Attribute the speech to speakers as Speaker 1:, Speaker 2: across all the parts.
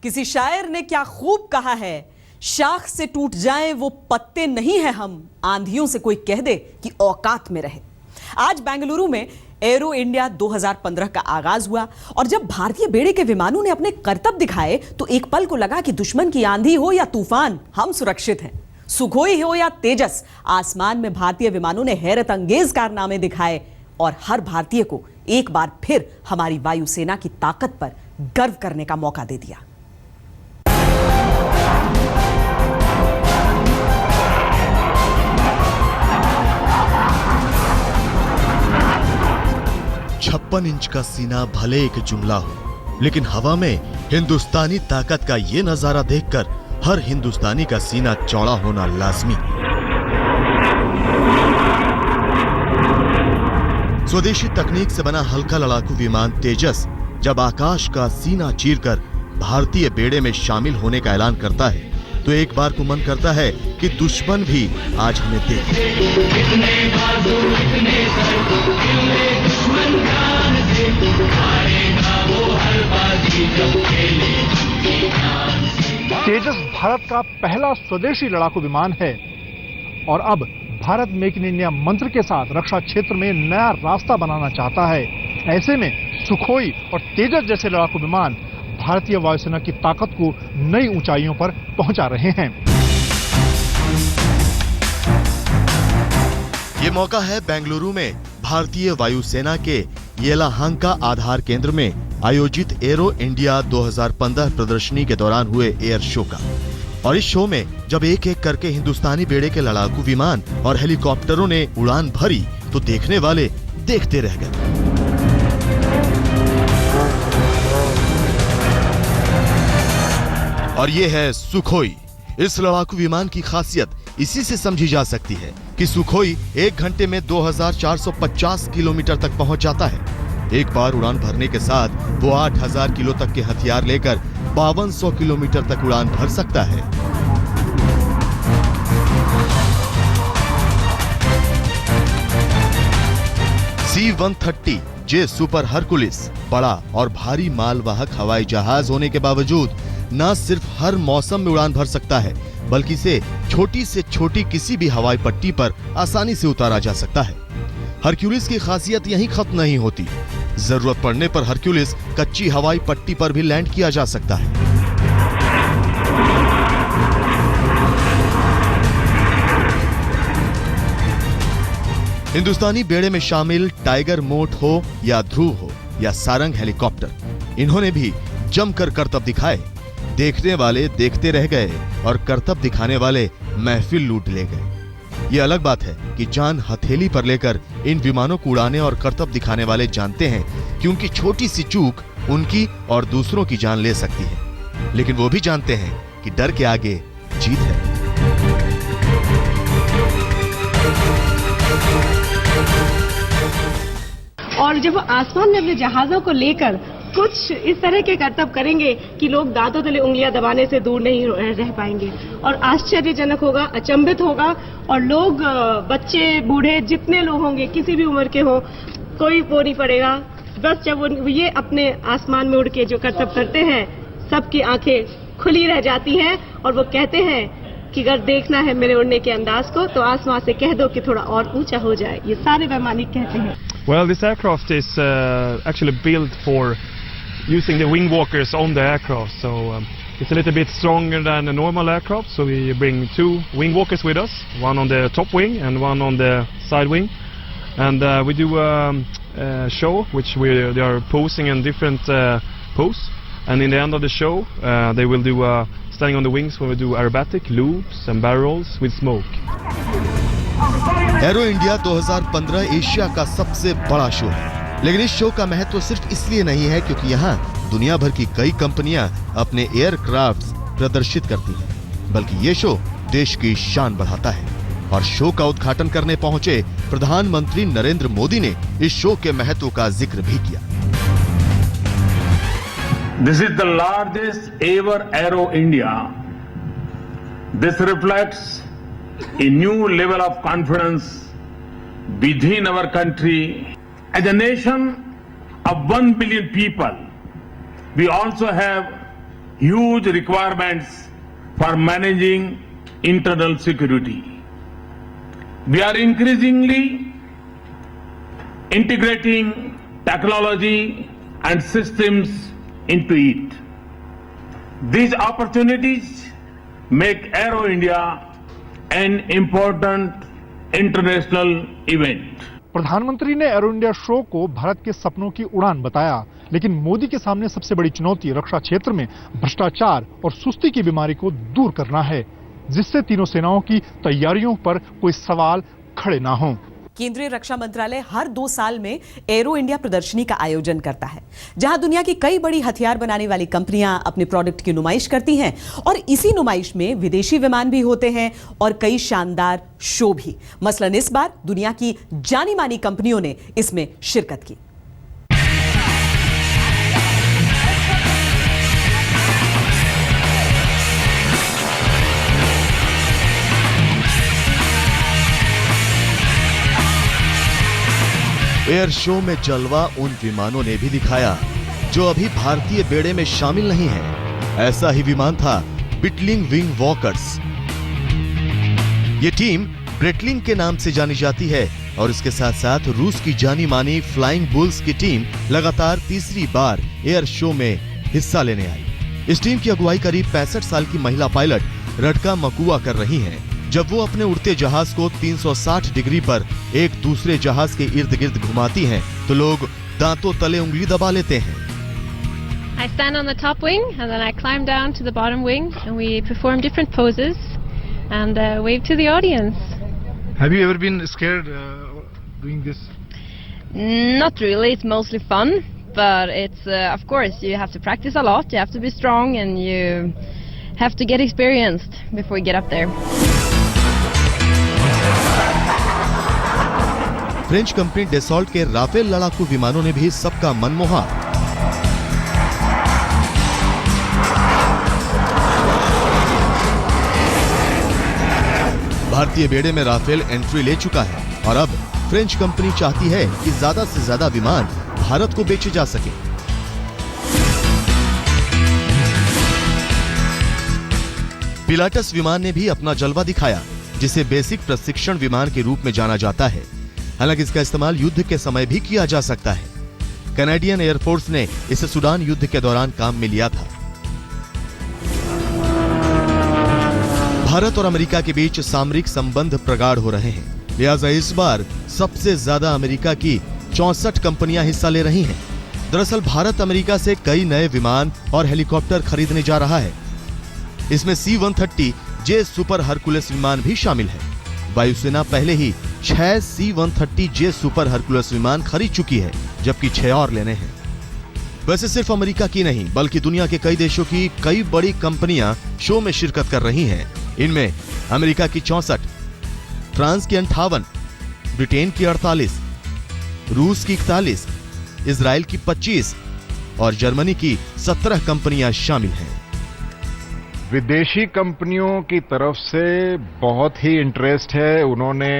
Speaker 1: किसी शायर ने क्या खूब कहा है, शाख से टूट जाएं वो पत्ते नहीं है हम, आंधियों से कोई कह दे कि औकात में रहे। आज बेंगलुरु में एरो इंडिया 2015 का आगाज हुआ और जब भारतीय बेड़े के विमानों ने अपने करतब दिखाए तो एक पल को लगा कि दुश्मन की आंधी हो या तूफान, हम सुरक्षित हैं। सुखोई हो या तेजस, आसमान में भारतीय विमानों ने हैरत अंगेज कारनामे दिखाए और हर भारतीय को एक बार फिर हमारी वायुसेना की ताकत पर गर्व करने का मौका दे दिया।
Speaker 2: 56 इंच का सीना भले एक जुमला हो, लेकिन हवा में हिंदुस्तानी ताकत का ये नजारा देखकर हर हिंदुस्तानी का सीना चौड़ा होना लाजमी। स्वदेशी तकनीक से बना हल्का लड़ाकू विमान तेजस जब आकाश का सीना चीरकर भारतीय बेड़े में शामिल होने का ऐलान करता है तो एक बार को मन करता है कि दुश्मन भी आज हमें देखे।
Speaker 3: तेजस भारत का पहला स्वदेशी लड़ाकू विमान है और अब भारत मेक इन इंडिया मंत्र के साथ रक्षा क्षेत्र में नया रास्ता बनाना चाहता है। ऐसे में सुखोई और तेजस जैसे लड़ाकू विमान भारतीय वायुसेना की ताकत को नई ऊंचाइयों पर पहुंचा रहे हैं।
Speaker 2: ये मौका है बेंगलुरु में भारतीय वायुसेना के येलाहांका आधार केंद्र में आयोजित एरो इंडिया 2015 प्रदर्शनी के दौरान हुए एयर शो का। और इस शो में जब एक एक करके हिंदुस्तानी बेड़े के लड़ाकू विमान और हेलीकॉप्टरों ने उड़ान भरी तो देखने वाले देखते रह गए। और ये है सुखोई। इस लड़ाकू विमान की खासियत इसी से समझी जा सकती है कि सुखोई 1 घंटे में 2450 किलोमीटर तक पहुंच जाता है। एक बार उड़ान भरने के साथ वो 8000 किलो तक के हथियार लेकर 5200 किलोमीटर तक उड़ान भर सकता है। C-130 जे सुपर हरकुलिस बड़ा और भारी मालवाहक हवाई जहाज होने के बावजूद न सिर्फ हर मौसम में उड़ान भर सकता है बल्कि इसे छोटी से छोटी किसी भी हवाई पट्टी पर आसानी से उतारा जा सकता है। हरक्यूलिस की खासियत यहीं खत्म नहीं होती। जरूरत पड़ने पर हरक्यूलिस कच्ची हवाई पट्टी पर भी लैंड किया जा सकता है। हिंदुस्तानी बेड़े में शामिल टाइगर मोट हो या ध्रुव हो या सारंग हेलीकॉप्टर, इन्होंने भी जमकर करतब दिखाए। देखने वाले देखते रह गए और करतब दिखाने वाले महफिल लूट ले गए। ये अलग बात है कि जान हथेली पर लेकर इन विमानों को उड़ाने और करतब दिखाने वाले जानते हैं कि उनकी छोटी सी चूक उनकी और दूसरों की जान ले सकती है, लेकिन वो भी जानते हैं कि डर के आगे जीत है।
Speaker 4: और जब आसमान में अपने जहाजों को लेकर कुछ इस तरह के करतब करेंगे कि लोग दांतों तले उंगलियां दबाने से दूर नहीं रह पाएंगे और आश्चर्यजनक होगा, अचंभित होगा और लोग, बच्चे, बूढ़े, जितने लोग होंगे, किसी भी उम्र के हो, कोई वो नहीं पड़ेगा। बस जब वो ये अपने आसमान में उड़ के जो करतब करते हैं, सबकी आंखें खुली रह जाती हैं और वो कहते हैं कि अगर देखना है मेरे उड़ने के अंदाज को तो आसमान से कह दो कि थोड़ा और ऊंचा हो जाए। ये सारे वैमानिक कहते हैं।
Speaker 5: Well, this aircraft is actually built for using the wing walkers on the aircraft, so it's a little bit stronger than a normal aircraft, so we bring 2 wing walkers with us, one on the top wing and one on the side wing, and we do a show which they are posing in different pose, and in the end of the show they will do standing on the wings when we do aerobatic loops and barrels with smoke.
Speaker 2: Arrow India 2015 Asia का सबसे बड़ा show है, लेकिन इस show का महत्व सिर्फ इसलिए नहीं है क्योंकि यहाँ दुनिया भर की कई कंपनियां अपने एयरक्राफ्ट्स प्रदर्शित करती हैं, बल्कि ये शो देश की शान बढ़ाता है। और शो का उद्घाटन करने पहुंचे प्रधानमंत्री नरेंद्र मोदी ने इस शो के महत्व का जिक्र भी किया।
Speaker 6: This is the largest ever Aero India. This reflects a new level of confidence within our country. As a nation of 1 billion people, we also have huge requirements for managing internal security. We are increasingly integrating technology and systems into it. These opportunities make Aero India an important international event.
Speaker 3: प्रधानमंत्री ने arrow India show को भारत के सपनों की उड़ान बताया, लेकिन मोदी के सामने सबसे बड़ी चुनौती रक्षा क्षेत्र में भ्रष्टाचार और सुस्ती की बीमारी को दूर करना है, जिससे तीनों सेनाओं की तैयारियों पर कोई सवाल खड़े ना हों।
Speaker 1: केंद्रीय रक्षा मंत्रालय हर 2 साल में एरो इंडिया प्रदर्शनी का आयोजन करता है, जहां दुनिया की कई बड़ी हथियार बनाने वाली कंपनियां अपने प्रोडक्ट की नुमाइश करती हैं और इसी नुमाइश में विदेशी विमान भी होते हैं और कई शानदार शो भी। मसलन इस बार दुनिया की जानी मानी कंपनियों ने इसमें शिरकत की।
Speaker 2: एयर शो में जलवा उन विमानों ने भी दिखाया जो अभी भारतीय बेड़े में शामिल नहीं है। ऐसा ही विमान था ब्रेटलिंग विंग वॉकर्स। ये टीम ब्रेटलिंग के नाम से जानी जाती है और इसके साथ साथ रूस की जानी मानी फ्लाइंग बुल्स की टीम लगातार तीसरी बार एयर शो में हिस्सा लेने आई। इस टीम की अगुवाई करीब 65 साल की महिला पायलट रडका मकुआ कर रही हैं। जब वो अपने उड़ते जहाज को 360 डिग्री पर एक दूसरे जहाज के इर्द गिर्द घुमाती हैं, तो लोग दांतों तले उंगली दबा लेते हैं।
Speaker 7: I stand on the top wing and then I climb down to the bottom wing and we perform different poses and wave to the audience.
Speaker 3: Have you ever been scared doing this?
Speaker 7: Not really, it's mostly fun, but it's of course you have to practice a lot, you have to be strong and you have to get experienced before you get up there.
Speaker 2: French company Dassault के Rafale लड़ाकू विमानों ने भी सबका मन मोहा। भारतीय बेड़े में राफेल एंट्री ले चुका है और अब फ्रेंच कंपनी चाहती है कि ज्यादा से ज्यादा विमान भारत को बेचे जा सके। पिलाटस विमान ने भी अपना जलवा दिखाया, जिसे बेसिक प्रशिक्षण विमान के रूप में जाना जाता है। हालांकि इसका इस्तेमाल युद्ध के समय भी किया जा सकता है। कैनेडियन एयरफोर्स ने इसे सूडान युद्ध के दौरान काम में लिया था। भारत और अमेरिका के बीच सामरिक संबंध प्रगाढ़ हो रहे हैं, लिहाजा इस बार सबसे ज्यादा अमेरिका की 64 कंपनियां हिस्सा ले रही हैं। दरअसल भारत अमेरिका से कई नए विमान और हेलीकॉप्टर खरीदने जा रहा है। इसमें C-130J सुपर हरकुलस विमान भी शामिल है। वायुसेना पहले ही 6 C-130J सुपर हरकुलस विमान खरीद चुकी है, जबकि 6 और लेने हैं। वैसे सिर्फ अमेरिका की नहीं, बल्कि दुनिया के कई देशों की कई बड़ी कंपनियां शो में शिरकत कर रही हैं। इनमें अमेरिका की 64, फ्रांस की 58, ब्रिटेन की 48, रूस की 41, इजराइल की 25 और जर्मनी की 17 कंपनियां शामिल हैं।
Speaker 8: विदेशी कंपनियों की तरफ से बहुत ही इंटरेस्ट है। उन्होंने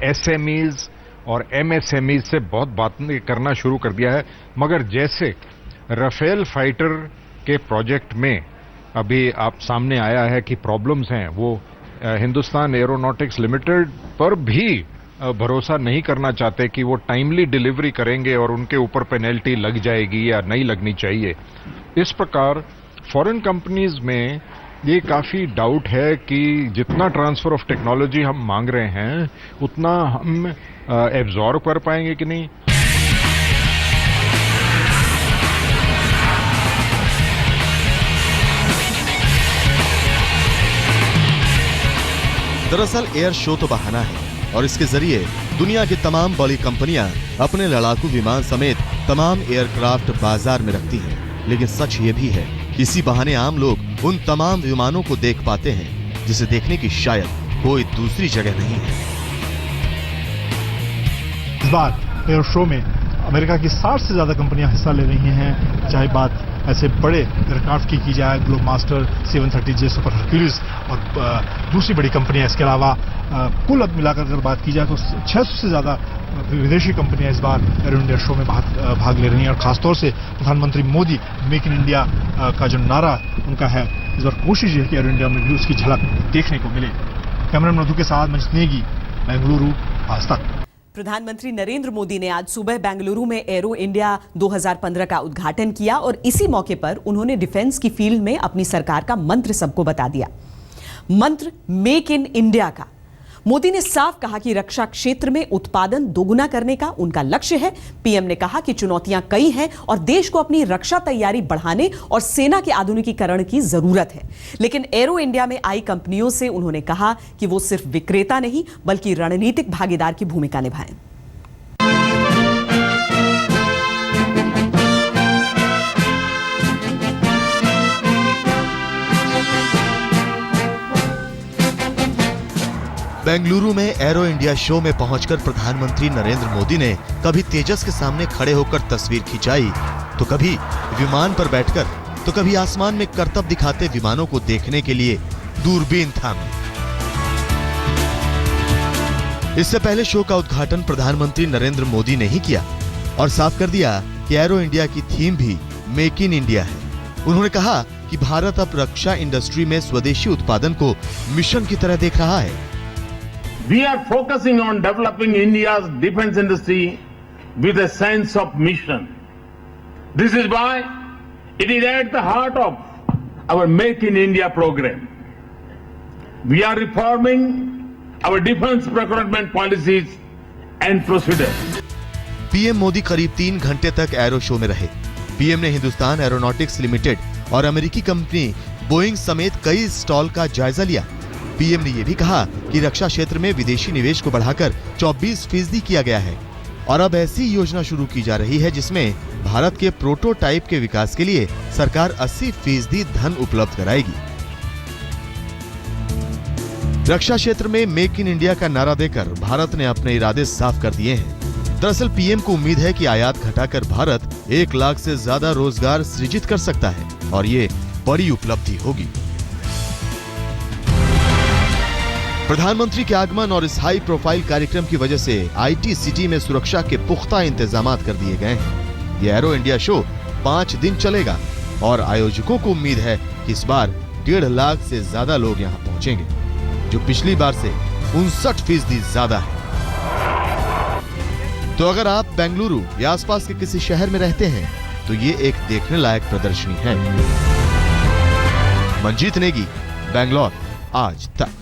Speaker 8: एसएमईज और एमएसएमईज से बहुत बातें करना शुरू कर दिया है, मगर जैसे राफेल फाइटर के प्रोजेक्ट में अभी आप सामने आया है कि प्रॉब्लम्स हैं, वो हिंदुस्तान एरोनॉटिक्स लिमिटेड पर भी भरोसा नहीं करना चाहते कि वो टाइमली डिलीवरी करेंगे और उनके ऊपर पेनल्टी लग जाएगी या नहीं लगनी चाहिए। इस प्रकार फॉरेन कंपनीज में ये काफी डाउट है कि जितना ट्रांसफर ऑफ टेक्नोलॉजी हम मांग रहे हैं उतना हम एब्जॉर्ब कर पाएंगे कि नहीं।
Speaker 2: दरअसल एयर शो तो बहाना है और इसके जरिए दुनिया की तमाम बड़ी कंपनियां अपने लड़ाकू विमान समेत तमाम एयरक्राफ्ट बाजार में रखती हैं। लेकिन सच ये भी है, इसी बहाने आम लोग उन तमाम विमानों को देख पाते हैं जिसे देखने की शायद कोई दूसरी जगह नहीं है।
Speaker 3: इस बार एयर शो में अमेरिका की 60 से ज्यादा कंपनियां हिस्सा ले रही हैं, चाहे बात ऐसे बड़े एयरक्राफ्ट की जाए, ग्लोबमास्टर, C-130J सुपर हरक्यूलिस और दूसरी बड़ी कंपनियां। इसके अलावा कुल मिलाकर अगर बात की जाए तो 600 से ज्यादा विदेशी कंपनियां इस बार एरो इंडिया शो में भाग ले रही हैं और खासतौर से प्रधानमंत्री मोदी मेक इन इंडिया का जो नारा उनका है, इस बार कोशिश है कि एरो इंडिया में भी उसकी झलक देखने को मिले। कैमरामैन मधु के साथ मंजित नेगी, बेंगलुरु, आज तक।
Speaker 1: प्रधानमंत्री नरेंद्र मोदी ने आज सुबह बेंगलुरु में एरो इंडिया 2015 का उद्घाटन किया और इसी मौके पर उन्होंने डिफेंस की फील्ड में अपनी सरकार का मंत्र सबको बता दिया। मंत्र मेक इन इंडिया का। मोदी ने साफ कहा कि रक्षा क्षेत्र में उत्पादन दोगुना करने का उनका लक्ष्य है। पीएम ने कहा कि चुनौतियां कई हैं और देश को अपनी रक्षा तैयारी बढ़ाने और सेना के आधुनिकीकरण की जरूरत है। लेकिन एरो इंडिया में आई कंपनियों से उन्होंने कहा कि वो सिर्फ विक्रेता नहीं बल्कि रणनीतिक भागीदार की भूमिका निभाएं।
Speaker 2: बेंगलुरु में एरो इंडिया शो में पहुंचकर प्रधानमंत्री नरेंद्र मोदी ने कभी तेजस के सामने खड़े होकर तस्वीर खिंचाई, तो कभी विमान पर बैठकर, तो कभी आसमान में करतब दिखाते विमानों को देखने के लिए दूरबीन थामी। इससे पहले शो का उद्घाटन प्रधानमंत्री नरेंद्र मोदी ने ही किया और साफ कर दिया कि एरो इंडिया की थीम भी मेक इन इंडिया है। उन्होंने कहा कि भारत अब रक्षा इंडस्ट्री में स्वदेशी उत्पादन को मिशन की तरह देख रहा है।
Speaker 6: We are focusing on developing India's defense industry with a sense of mission. This is why it is at the heart of our Make in India program. We are reforming our defense procurement policies and procedures.
Speaker 2: PM Modi करीब 3 घंटे तक arrow show में रहे। PM ने Hindustan aeronautics limited और अमेरिकी company Boeing समेत कई स्टॉल का जायजा लिया। पीएम ने यह भी कहा कि रक्षा क्षेत्र में विदेशी निवेश को बढ़ाकर 24% किया गया है और अब ऐसी योजना शुरू की जा रही है जिसमें भारत के प्रोटोटाइप के विकास के लिए सरकार 80% धन उपलब्ध कराएगी। रक्षा क्षेत्र में मेक इन इंडिया का नारा देकर भारत ने अपने इरादे साफ कर दिए हैं। दरअसल पीएम को उम्मीद है कि आयात घटाकर भारत 1 लाख से ज्यादा रोजगार सृजित कर सकता है और ये बड़ी उपलब्धि होगी। प्रधानमंत्री के आगमन और इस हाई प्रोफाइल कार्यक्रम की वजह से आईटी सिटी में सुरक्षा के पुख्ता इंतजामात कर दिए गए हैं। ये एरो इंडिया शो 5 दिन चलेगा और आयोजकों को उम्मीद है कि इस बार 1.5 लाख से ज्यादा लोग यहां पहुंचेंगे, जो पिछली बार से 59% ज्यादा है। तो अगर आप बेंगलुरु या आसपास के किसी शहर में रहते हैं तो ये एक देखने लायक प्रदर्शनी है। मंजीत नेगी, बैंगलोर, आज तक।